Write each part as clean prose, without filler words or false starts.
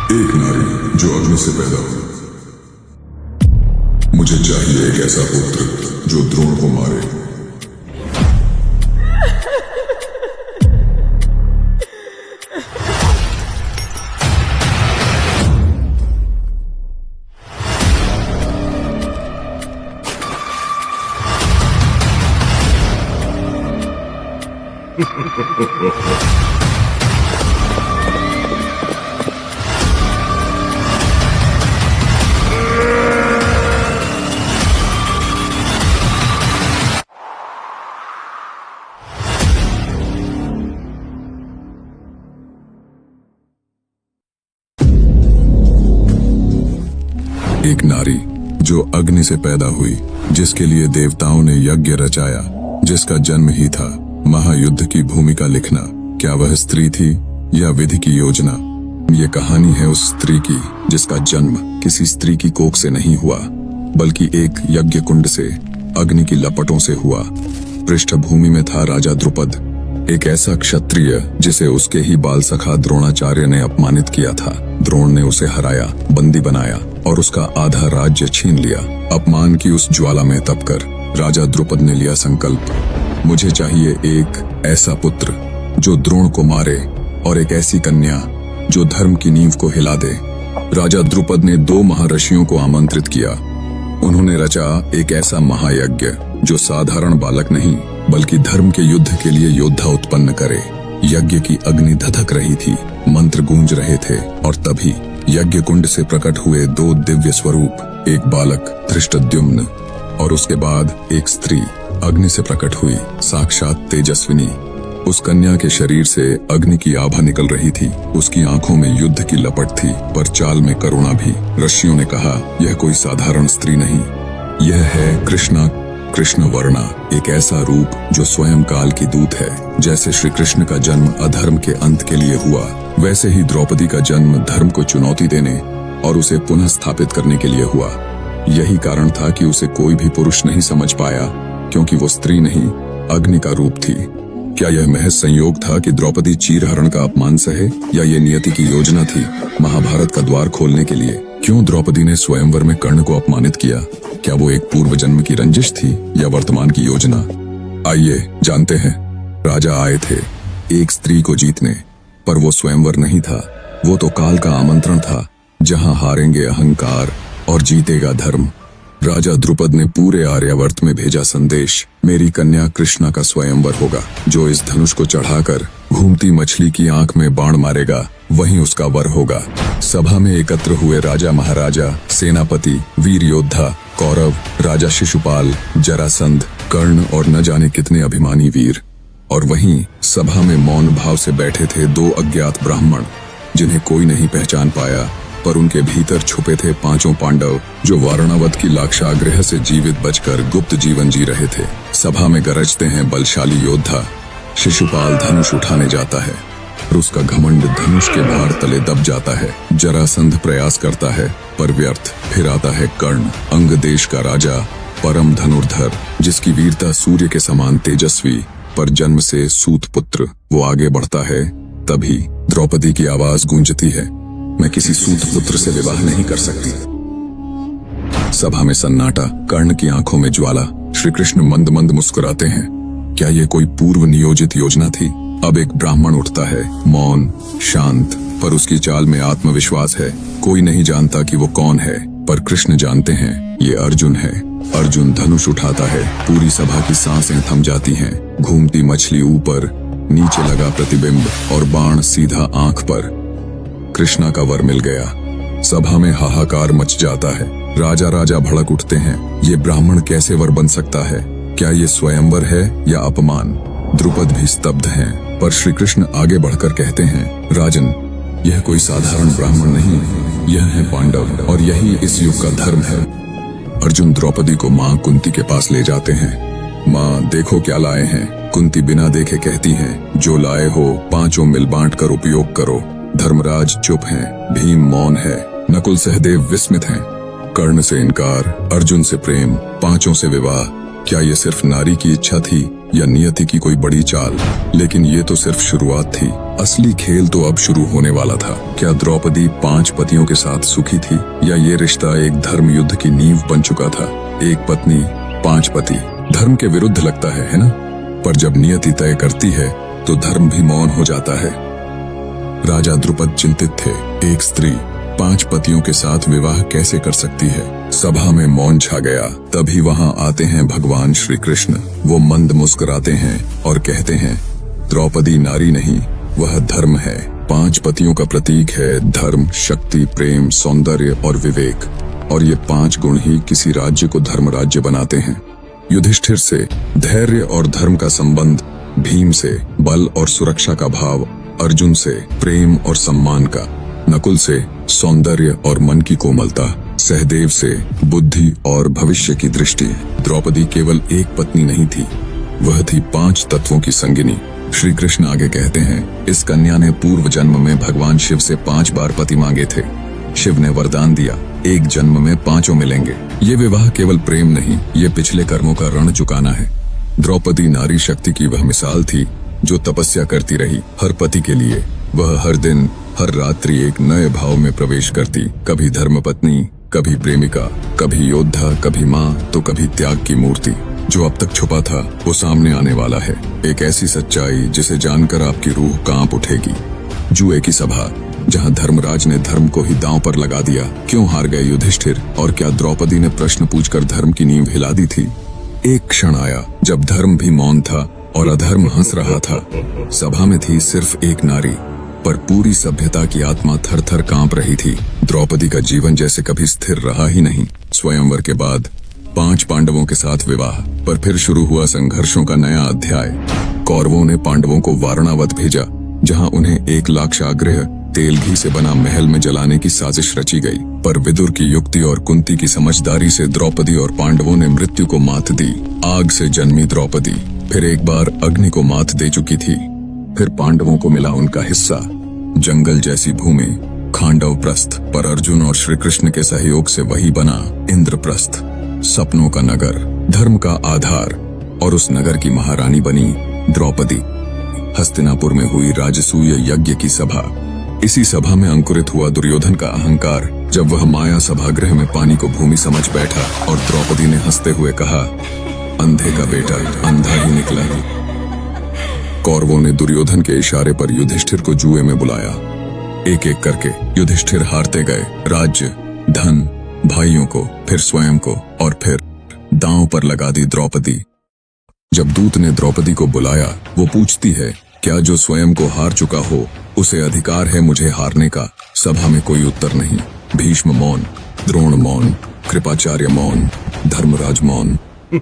एक नारी जो अग्नि से पैदा हुई। मुझे चाहिए एक ऐसा पुत्र जो द्रोण को मारे। एक नारी जो अग्नि से पैदा हुई, जिसके लिए देवताओं ने यज्ञ रचाया, जिसका जन्म ही था महायुद्ध की भूमिका लिखना। क्या वह स्त्री थी या विधि की योजना? ये कहानी है उस स्त्री की जिसका जन्म किसी स्त्री की कोख से नहीं हुआ, बल्कि एक यज्ञ कुंड से, अग्नि की लपटों से हुआ। पृष्ठभूमि में था राजा द्रुपद, एक ऐसा क्षत्रिय जिसे उसके ही बाल सखा द्रोणाचार्य ने अपमानित किया था। द्रोण ने उसे हराया, बंदी बनाया और उसका आधा राज्य छीन लिया। अपमान की उस ज्वाला में तपकर राजा द्रुपद ने लिया संकल्प, मुझे चाहिए एक ऐसा पुत्र जो द्रोण को मारे और एक ऐसी कन्या जो धर्म की नींव को हिला दे। राजा द्रुपद ने 2 महर्षियों को आमंत्रित किया। उन्होंने रचा एक ऐसा महायज्ञ जो साधारण बालक नहीं बल्कि धर्म के युद्ध के लिए योद्धा उत्पन्न करे। यज्ञ की अग्नि धधक रही थी, मंत्र गूंज रहे थे और तभी यज्ञ कुंड से प्रकट हुए 2 दिव्य स्वरूप, एक बालक धृष्टद्युम्न और उसके बाद एक स्त्री अग्नि से प्रकट हुई, साक्षात तेजस्विनी। उस कन्या के शरीर से अग्नि की आभा निकल रही थी, उसकी आंखों में युद्ध की लपट थी, पर चाल में करुणा भी। ऋषियों ने कहा, यह कोई साधारण स्त्री नहीं, यह है कृष्ण वर्णा, एक ऐसा रूप जो स्वयं काल की दूत है। जैसे श्री कृष्ण का जन्म अधर्म के अंत के लिए हुआ, वैसे ही द्रौपदी का जन्म धर्म को चुनौती देने और उसे पुनः स्थापित करने के लिए हुआ। यही कारण था कि उसे कोई भी पुरुष नहीं समझ पाया, क्योंकि वो स्त्री नहीं, अग्नि का रूप थी। क्या यह महज संयोग था कि द्रौपदी चीरहरण का अपमान सहे, या ये नियति की योजना थी महाभारत का द्वार खोलने के लिए? क्यों द्रौपदी ने स्वयंवर में कर्ण को अपमानित किया? क्या वो एक पूर्व जन्म की रंजिश थी या वर्तमान की योजना? आइए जानते हैं। राजा आए थे एक स्त्री को जीतने, पर वो स्वयंवर नहीं था, वो तो काल का आमंत्रण था, जहां हारेंगे अहंकार और जीतेगा धर्म। राजा द्रुपद ने पूरे आर्यावर्त में भेजा संदेश, मेरी कन्या कृष्णा का स्वयंवर होगा। जो इस धनुष को चढ़ाकर घूमती मछली की आंख में बाण मारेगा, वही उसका वर होगा। सभा में एकत्र हुए राजा महाराजा, सेनापति, वीर योद्धा, कौरव, राजा शिशुपाल, जरासंध, कर्ण और न जाने कितने अभिमानी वीर। और वहीं सभा में मौन भाव से बैठे थे 2 अज्ञात ब्राह्मण, जिन्हें कोई नहीं पहचान पाया, पर उनके भीतर छुपे थे 5 पांडव, जो वारणावत की लाक्षागृह से जीवित बचकर गुप्त जीवन जी रहे थे। सभा में गरजते हैं बलशाली योद्धा। शिशुपाल धनुष उठाने जाता है, और उसका घमंड धनुष के भार तले दब जाता है। जरासंध प्रयास करता है, पर व्यर्थ। फिर आता है कर्ण, अंग देश का राजा, परम धनुर्धर, जिसकी वीरता सूर्य के समान तेजस्वी, पर जन्म से सूत पुत्र। वो आगे बढ़ता है, तभी द्रौपदी की आवाज गूंजती है, मैं किसी सूत पुत्र से विवाह नहीं कर सकती। सभा में सन्नाटा, कर्ण की आंखों में ज्वाला। श्री कृष्ण मंद मंद मुस्कुराते हैं। क्या ये कोई पूर्व नियोजित योजना थी? अब एक ब्राह्मण उठता है, मौन, शांत, पर उसकी चाल में आत्मविश्वास है। कोई नहीं जानता कि वो कौन है, पर कृष्ण जानते हैं, ये अर्जुन है। अर्जुन धनुष उठाता है, पूरी सभा की सांसें थम जाती हैं। घूमती मछली ऊपर, नीचे लगा प्रतिबिंब और बाण सीधा आंख पर। कृष्णा का वर मिल गया। सभा में हाहाकार मच जाता है। राजा राजा भड़क उठते हैं, ये ब्राह्मण कैसे वर बन सकता है? क्या ये स्वयंवर है या अपमान? द्रुपद भी स्तब्ध हैं, पर श्री कृष्ण आगे बढ़कर कहते हैं, राजन, यह कोई साधारण ब्राह्मण नहीं, यह है पांडव, और यही इस युग का धर्म है। अर्जुन द्रौपदी को माँ कुंती के पास ले जाते हैं। माँ, देखो क्या लाए हैं। कुंती बिना देखे कहती हैं, जो लाए हो 5 मिल बांट कर उपयोग करो। धर्मराज चुप हैं, भीम मौन है, नकुल सहदेव विस्मित हैं। कर्ण से इनकार, अर्जुन से प्रेम, 5 से विवाह। क्या ये सिर्फ नारी की इच्छा थी या नियति की कोई बड़ी चाल, लेकिन ये तो सिर्फ शुरुआत थी। असली खेल तो अब शुरू होने वाला था। क्या द्रौपदी 5 पतियों के साथ सुखी थी, या ये रिश्ता एक धर्म युद्ध की नींव बन चुका था? 1 पत्नी 5 पति, धर्म के विरुद्ध लगता है ना? पर जब नियति तय करती है तो धर्म भी मौन हो जाता है। राजा द्रुपद चिंतित थे। एक स्त्री 5 पतियों के साथ विवाह कैसे कर सकती है? सभा में मौन छा गया। तभी वहां आते हैं भगवान श्री कृष्ण। वो मंद मुस्कुराते हैं और कहते हैं, द्रौपदी नारी नहीं, वह धर्म है। 5 पतियों का प्रतीक है धर्म, शक्ति, प्रेम, सौंदर्य और विवेक। और ये 5 गुण ही किसी राज्य को धर्म राज्य बनाते हैं। युधिष्ठिर से धैर्य और धर्म का संबंध, भीम से बल और सुरक्षा का भाव, अर्जुन से प्रेम और सम्मान का, नकुल से सौंदर्य और मन की कोमलता, सहदेव से बुद्धि और भविष्य की दृष्टि। द्रौपदी केवल एक पत्नी नहीं थी, वह थी 5 तत्वों की संगिनी। श्री कृष्ण आगे कहते हैं, इस कन्या ने पूर्व जन्म में भगवान शिव से 5 बार पति मांगे थे। शिव ने वरदान दिया, एक जन्म में 5 मिलेंगे। ये विवाह केवल प्रेम नहीं, ये पिछले कर्मों का ऋण चुकाना है। द्रौपदी नारी शक्ति की वह मिसाल थी जो तपस्या करती रही हर पति के लिए। वह हर दिन हर रात्रि एक नए भाव में प्रवेश करती, कभी धर्मपत्नी, कभी प्रेमिका, कभी योद्धा, कभी माँ, तो कभी त्याग की मूर्ति। जो अब तक छुपा था वो सामने आने वाला है। एक ऐसी सच्चाई जिसे जानकर आपकी रूह कांप उठेगी। जुए की सभा, जहां धर्मराज ने धर्म को ही दांव पर लगा दिया। क्यों हार गए युधिष्ठिर? और क्या द्रौपदी ने प्रश्न पूछकर धर्म की नींव हिला दी थी? एक क्षण आया जब धर्म भी मौन था और अधर्म हंस रहा था। सभा में थी सिर्फ एक नारी, पर पूरी सभ्यता की आत्मा थर थर कांप रही थी। द्रौपदी का जीवन जैसे कभी स्थिर रहा ही नहीं। स्वयंवर के बाद 5 पांडवों के साथ विवाह, पर फिर शुरू हुआ संघर्षों का नया अध्याय। कौरवों ने पांडवों को वारणावत भेजा, जहां उन्हें 1 लाक्षागृह तेल घी से बना महल में जलाने की साजिश रची गई। पर विदुर की युक्ति और कुंती की समझदारी से द्रौपदी और पांडवों ने मृत्यु को मात दी। आग से जन्मी द्रौपदी फिर एक बार अग्नि को मात दे चुकी थी। फिर पांडवों को मिला उनका हिस्सा, जंगल जैसी भूमि, खांडव प्रस्थ। पर अर्जुन और श्री कृष्ण के सहयोग से वही बना इंद्रप्रस्थ, सपनों का नगर, धर्म का आधार। और उस नगर की महारानी बनी द्रौपदी। हस्तिनापुर में हुई राजसूय यज्ञ की सभा। इसी सभा में अंकुरित हुआ दुर्योधन का अहंकार, जब वह माया सभागृह में पानी को भूमि समझ बैठा और द्रौपदी ने हंसते हुए कहा, अंधे का बेटा अंधा ही निकला। कौरवों ने दुर्योधन के इशारे पर युधिष्ठिर को जुए में बुलाया। एक एक करके युधिष्ठिर हारते गए, राज्य, धन, भाइयों को, फिर स्वयं को, और फिर दांव पर लगा दी द्रौपदी। जब दूत ने द्रौपदी को बुलाया, वो पूछती है, क्या जो स्वयं को हार चुका हो उसे अधिकार है मुझे हारने का? सभा में कोई उत्तर नहीं। भीष्म मौन, द्रोण मौन, कृपाचार्य मौन, धर्मराज मौन,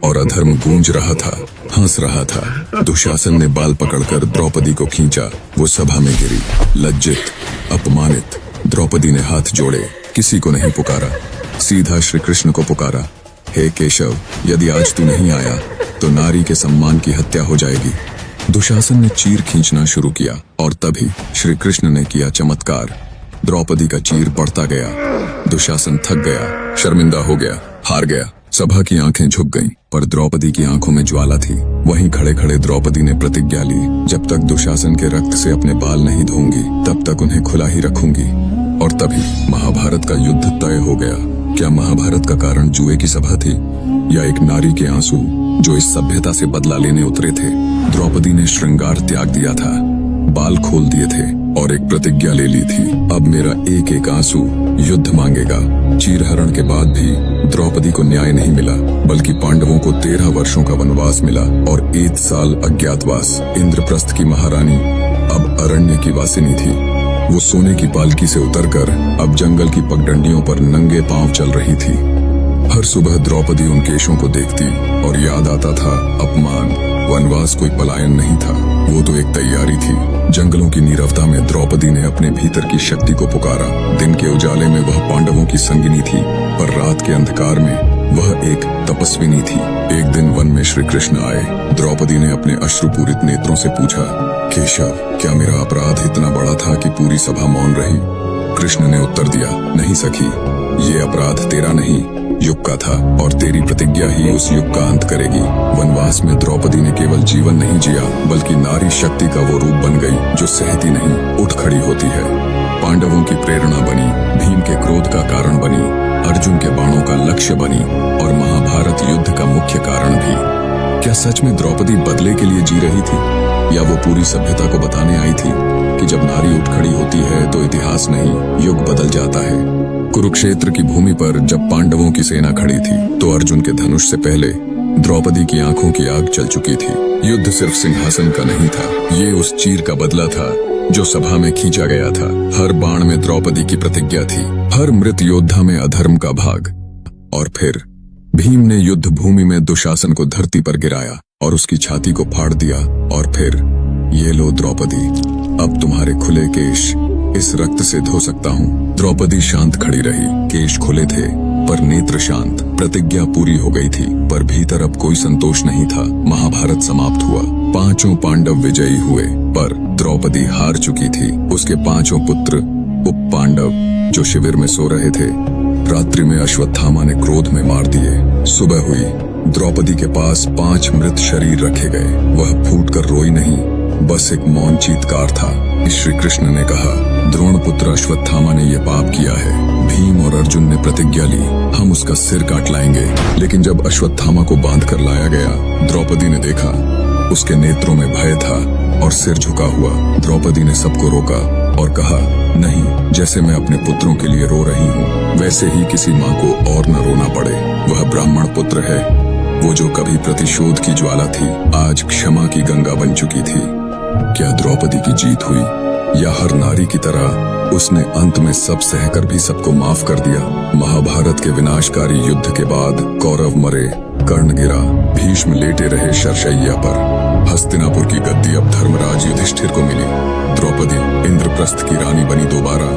और अधर्म गूंज रहा था, हंस रहा था। दुशासन ने बाल पकड़कर द्रौपदी को खींचा। वो सभा में गिरी, लज्जित, अपमानित। द्रौपदी ने हाथ जोड़े, किसी को नहीं पुकारा, सीधा श्री कृष्ण को पुकारा, हे केशव, यदि आज तू नहीं आया तो नारी के सम्मान की हत्या हो जाएगी। दुशासन ने चीर खींचना शुरू किया, और तभी श्री कृष्ण ने किया चमत्कार। द्रौपदी का चीर बढ़ता गया। दुशासन थक गया, शर्मिंदा हो गया, हार गया। सभा की आंखें झुक गईं, पर द्रौपदी की आंखों में ज्वाला थी। वहीं खड़े खड़े द्रौपदी ने प्रतिज्ञा ली, जब तक दुशासन के रक्त से अपने बाल नहीं धोऊंगी तब तक उन्हें खुला ही रखूंगी। और तभी महाभारत का युद्ध तय हो गया। क्या महाभारत का कारण जुए की सभा थी, या एक नारी के आंसू जो इस सभ्यता से बदला लेने उतरे थे? द्रौपदी ने श्रृंगार त्याग दिया था, बाल खोल दिए थे, और एक प्रतिज्ञा ले ली थी, अब मेरा एक एक आंसू युद्ध मांगेगा। चीरहरण के बाद भी द्रौपदी को न्याय नहीं मिला, बल्कि पांडवों को 13 वर्षों का वनवास मिला और 1 साल अज्ञातवास। इंद्रप्रस्थ की महारानी अब अरण्य की वासिनी थी। वो सोने की पालकी से उतरकर अब जंगल की पगडंडियों पर नंगे पांव चल रही थी। हर सुबह द्रौपदी उन केशों को देखती और याद आता था अपमान। वनवास कोई पलायन नहीं था, वो तो एक तैयारी थी। जंगलों की नीरवता में द्रौपदी ने अपने भीतर की शक्ति को पुकारा। दिन के उजाले में वह पांडवों की संगिनी थी, पर रात के अंधकार में वह एक तपस्विनी थी। एक दिन वन में श्री कृष्ण आए। द्रौपदी ने अपने अश्रुपूरित नेत्रों से पूछा, केशव, क्या मेरा अपराध इतना बड़ा था कि पूरी सभा मौन रही? कृष्ण ने उत्तर दिया, नहीं सखी, ये अपराध तेरा नहीं, युग का था और तेरी प्रतिज्ञा ही उस युग का अंत करेगी। वनवास में द्रौपदी ने केवल जीवन नहीं जिया बल्कि नारी शक्ति का वो रूप बन गई जो सहती नहीं, उठ खड़ी होती है। पांडवों की प्रेरणा बनी, भीम के क्रोध का कारण बनी, अर्जुन के बाणों का लक्ष्य बनी और महाभारत युद्ध का मुख्य कारण भी। क्या सच में द्रौपदी बदले के लिए जी रही थी या वो पूरी सभ्यता को बताने आई थी कि जब नारी उठ खड़ी होती है तो इतिहास नहीं, युग बदल जाता है। कुरुक्षेत्र की भूमि पर जब पांडवों की सेना खड़ी थी तो अर्जुन के धनुष से पहले द्रौपदी की आंखों की आग जल चुकी थी। युद्ध सिर्फ सिंहासन का नहीं था, ये उस चीर का बदला था जो सभा में खींचा गया था। हर बाण में द्रौपदी की प्रतिज्ञा थी, हर मृत योद्धा में अधर्म का भाग। और फिर भीम ने युद्ध भूमि में दुशासन को धरती पर गिराया और उसकी छाती को फाड़ दिया। और फिर ये लो द्रौपदी, अब तुम्हारे खुले केश इस रक्त से धो सकता हूँ। द्रौपदी शांत खड़ी रही, केश खुले थे पर नेत्र शांत। प्रतिज्ञा पूरी हो गई थी पर भीतर अब कोई संतोष नहीं था। महाभारत समाप्त हुआ, पांचों पांडव विजयी हुए पर द्रौपदी हार चुकी थी। उसके पांचों पुत्र उप पांडव जो शिविर में सो रहे थे, रात्रि में अश्वत्थामा ने क्रोध में मार दिए। सुबह हुई, द्रौपदी के पास 5 मृत शरीर रखे गए। वह फूट कर रोई नहीं, बस एक मौन चीत्कार था। श्री कृष्ण ने कहा, द्रोण पुत्र अश्वत्थामा ने यह पाप किया है। भीम और अर्जुन ने प्रतिज्ञा ली, हम उसका सिर काट लाएंगे। लेकिन जब अश्वत्थामा को बांध कर लाया गया, द्रौपदी ने देखा उसके नेत्रों में भय था और सिर झुका हुआ। द्रौपदी ने सबको रोका और कहा, नहीं, जैसे मैं अपने पुत्रों के लिए रो रही हूँ वैसे ही किसी माँ को और न रोना पड़े। वह ब्राह्मण पुत्र है, वो जो कभी प्रतिशोध की ज्वाला थी आज क्षमा की गंगा बन चुकी थी। क्या द्रौपदी की जीत हुई या हर नारी की तरह उसने अंत में सब सहकर भी सबको माफ कर दिया? महाभारत के विनाशकारी युद्ध के बाद कौरव मरे, कर्ण गिरा, भीष्म लेटे रहे शरशैया पर। हस्तिनापुर की गद्दी अब धर्मराज युधिष्ठिर को मिली। द्रौपदी इंद्रप्रस्थ की रानी बनी दोबारा।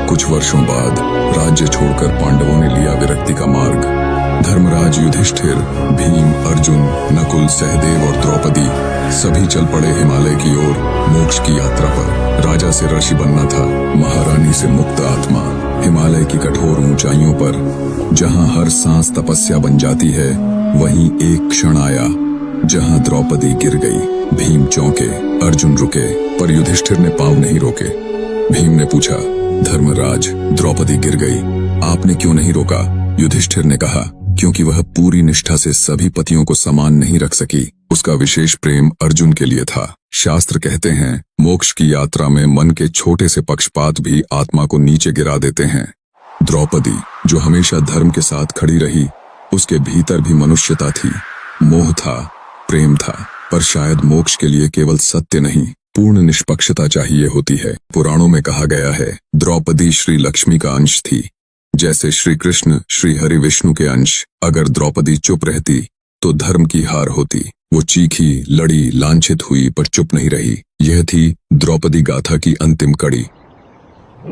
कुछ वर्षों बाद राज्य छोड़कर पांडवों ने लिया विरक्ति का मार्ग। धर्मराज युधिष्ठिर, भीम, अर्जुन, नकुल, सहदेव और द्रौपदी सभी चल पड़े हिमालय की ओर, मोक्ष की यात्रा पर। राजा से ऋषि बनना था, महारानी से मुक्त आत्मा। हिमालय की कठोर ऊंचाइयों पर जहां हर सांस तपस्या बन जाती है, वहीं एक क्षण आया जहां द्रौपदी गिर गई। भीम चौंके, अर्जुन रुके, पर युधिष्ठिर ने पांव नहीं रोके। भीम ने पूछा, धर्मराज, द्रौपदी गिर गई, आपने क्यों नहीं रोका? युधिष्ठिर ने कहा, क्योंकि वह पूरी निष्ठा से सभी पतियों को समान नहीं रख सकी। उसका विशेष प्रेम अर्जुन के लिए था। शास्त्र कहते हैं, मोक्ष की यात्रा में मन के छोटे से पक्षपात भी आत्मा को नीचे गिरा देते हैं। द्रौपदी जो हमेशा धर्म के साथ खड़ी रही, उसके भीतर भी मनुष्यता थी, मोह था, प्रेम था। पर शायद मोक्ष के लिए केवल सत्य नहीं, पूर्ण निष्पक्षता चाहिए होती है। पुराणों में कहा गया है, द्रौपदी श्री लक्ष्मी का अंश थी, जैसे श्री कृष्ण श्री हरि विष्णु के अंश। अगर द्रौपदी चुप रहती तो धर्म की हार होती। वो चीखी, लड़ी, लांछित हुई पर चुप नहीं रही। यह थी द्रौपदी गाथा की अंतिम कड़ी।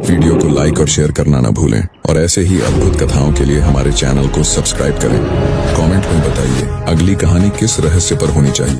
वीडियो को लाइक और शेयर करना ना भूलें और ऐसे ही अद्भुत कथाओं के लिए हमारे चैनल को सब्सक्राइब करें। कमेंट में बताइए अगली कहानी किस रहस्य पर होनी चाहिए।